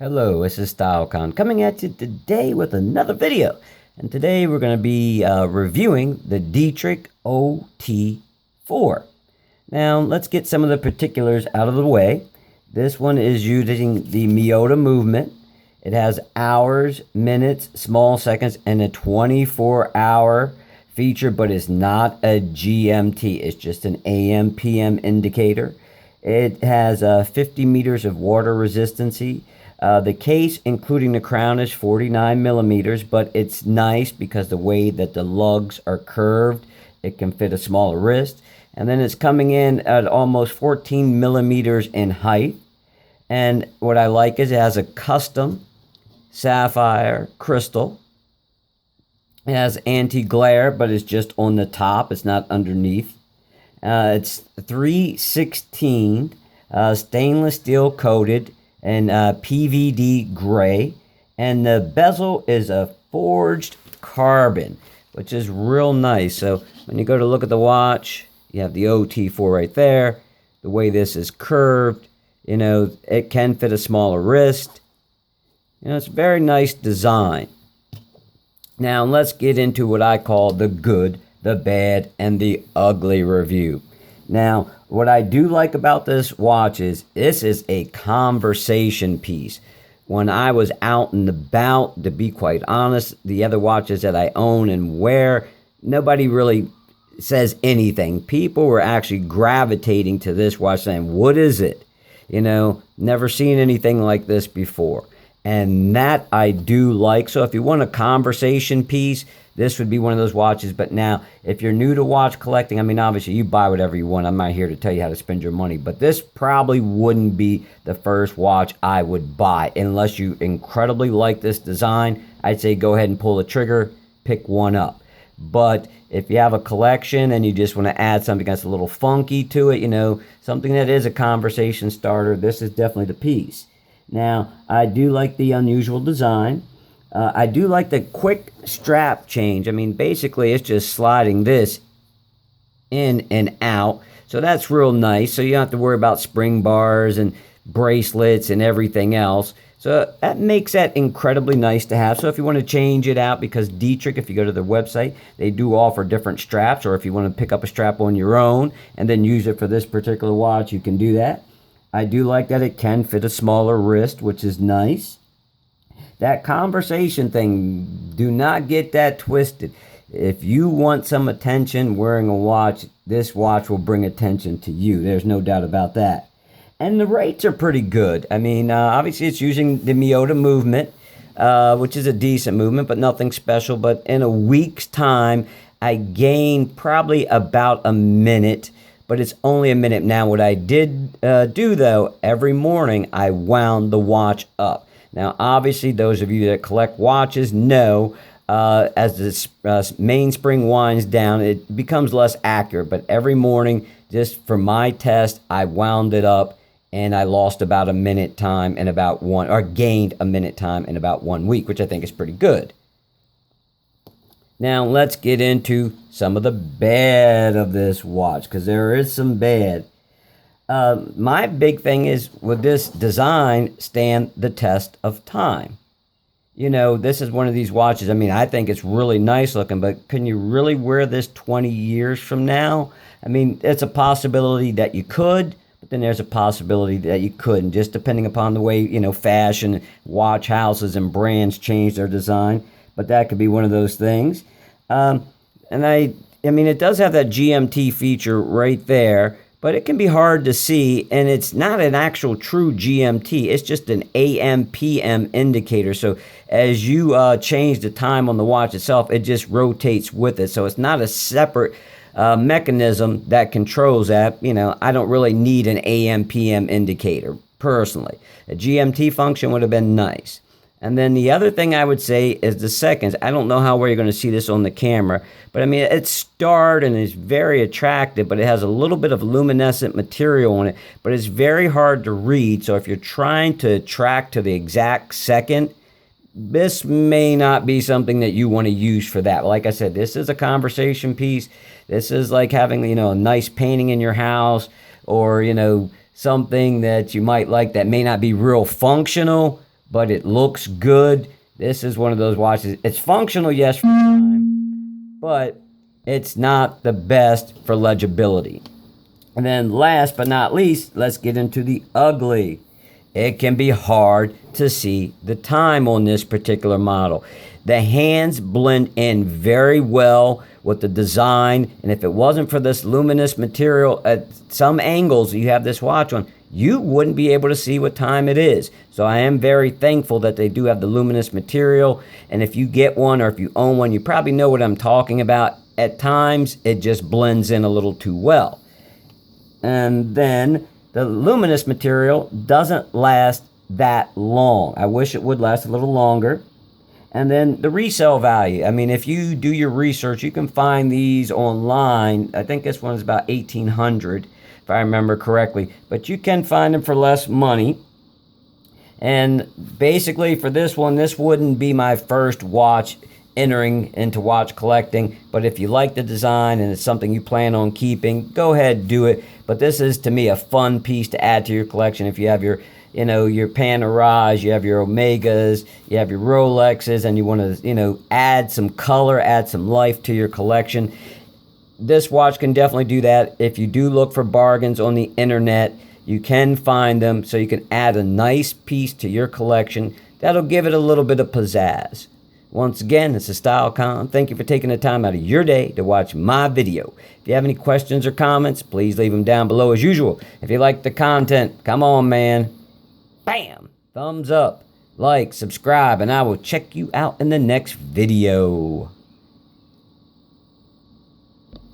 Hello, this is StyleCon coming at you today with another video. And today we're going to be reviewing the Dietrich OT-4. Now, let's get some of the particulars out of the way. This one is using the Miyota movement. It has hours, minutes, small seconds, and a 24-hour feature, but it's not a GMT. It's just an AM/PM indicator. It has 50 meters of water resistancy. The case, including the crown, is 49 millimeters, but it's nice because the way that the lugs are curved, it can fit a smaller wrist. And then it's coming in at almost 14 millimeters in height. And what I like is it has a custom sapphire crystal. It has anti-glare, but it's just on the top. It's not underneath. It's 316 stainless steel coated and PVD gray, and the bezel is a forged carbon, which is real nice. So when you go to look at the watch, you have the OT-4 right there. The way this is curved, it can fit a smaller wrist. It's a very nice design. Now let's get into what I call the good, the bad, and the ugly review. Now, what I do like about this watch is this is a conversation piece. When I was out and about, to be quite honest, the other watches that I own and wear, nobody really says anything. People were actually gravitating to this watch saying, what is it? Never seen anything like this before. And that I do like. So if you want a conversation piece, this would be one of those watches. But now, if you're new to watch collecting, obviously you buy whatever you want. I'm not here to tell you how to spend your money. But this probably wouldn't be the first watch I would buy. Unless you incredibly like this design, I'd say go ahead and pull the trigger, pick one up. But if you have a collection and you just want to add something that's a little funky to it, something that is a conversation starter, this is definitely the piece. Now, I do like the unusual design. I do like the quick strap change. Basically, it's just sliding this in and out. So that's real nice. So you don't have to worry about spring bars and bracelets and everything else. So that makes that incredibly nice to have. So if you want to change it out, because Dietrich, if you go to their website, they do offer different straps. Or if you want to pick up a strap on your own and then use it for this particular watch, you can do that. I do like that it can fit a smaller wrist, which is nice. That conversation thing, do not get that twisted. If you want some attention wearing a watch, this watch will bring attention to you. There's no doubt about that. And the rates are pretty good. Obviously it's using the Miyota movement, which is a decent movement, but nothing special. But in a week's time, I gained probably about a minute. But it's only a minute. Now, what I did do, though, every morning, I wound the watch up. Now, obviously, those of you that collect watches know as the mainspring winds down, it becomes less accurate. But every morning, just for my test, I wound it up, and I lost about a minute time in about gained a minute time in about 1 week, which I think is pretty good. Now, let's get into some of the bad of this watch, because there is some bad. My big thing is, would this design stand the test of time? This is one of these watches. I think it's really nice looking, but can you really wear this 20 years from now? It's a possibility that you could, but then there's a possibility that you couldn't, just depending upon the way, fashion, watch houses and brands change their design. But that could be one of those things. It does have that GMT feature right there, but it can be hard to see, and it's not an actual true GMT. It's just an AM/PM indicator. So as you change the time on the watch itself, it just rotates with it. So it's not a separate mechanism that controls that. I don't really need an AM/PM indicator, personally. A GMT function would have been nice. And then the other thing I would say is the seconds. I don't know how well you're going to see this on the camera, but it's starred and it's very attractive, but it has a little bit of luminescent material on it, but it's very hard to read. So if you're trying to track to the exact second, this may not be something that you want to use for that. Like I said, this is a conversation piece. This is like having, a nice painting in your house, or, something that you might like that may not be real functional, but it looks good. This is one of those watches. It's functional, yes, for time, but it's not the best for legibility. And then last but not least, let's get into the ugly. It can be hard to see the time on this particular model. The hands blend in very well with the design, and if it wasn't for this luminous material at some angles you have this watch on, you wouldn't be able to see what time it is. So I am very thankful that they do have the luminous material, and if you get one or if you own one, you probably know what I'm talking about. At times, it just blends in a little too well. And then the luminous material doesn't last that long. I wish it would last a little longer. And then the resale value. I mean, if you do your research, you can find these online. I think this one's about $1,800, if I remember correctly. But you can find them for less money. And basically for this one, this wouldn't be my first watch entering into watch collecting, but if you like the design and it's something you plan on keeping, go ahead, do it. But this is, to me, a fun piece to add to your collection. If you have your, your Panerais, you have your Omegas, you have your Rolexes, and you want to, add some color, add some life to your collection, this watch can definitely do that. If you do look for bargains on the internet, you can find them, so you can add a nice piece to your collection. That'll give it a little bit of pizzazz. Once again, this is StyleCon. Thank you for taking the time out of your day to watch my video. If you have any questions or comments, please leave them down below as usual. If you like the content, come on, man. Bam! Thumbs up, like, subscribe, and I will check you out in the next video.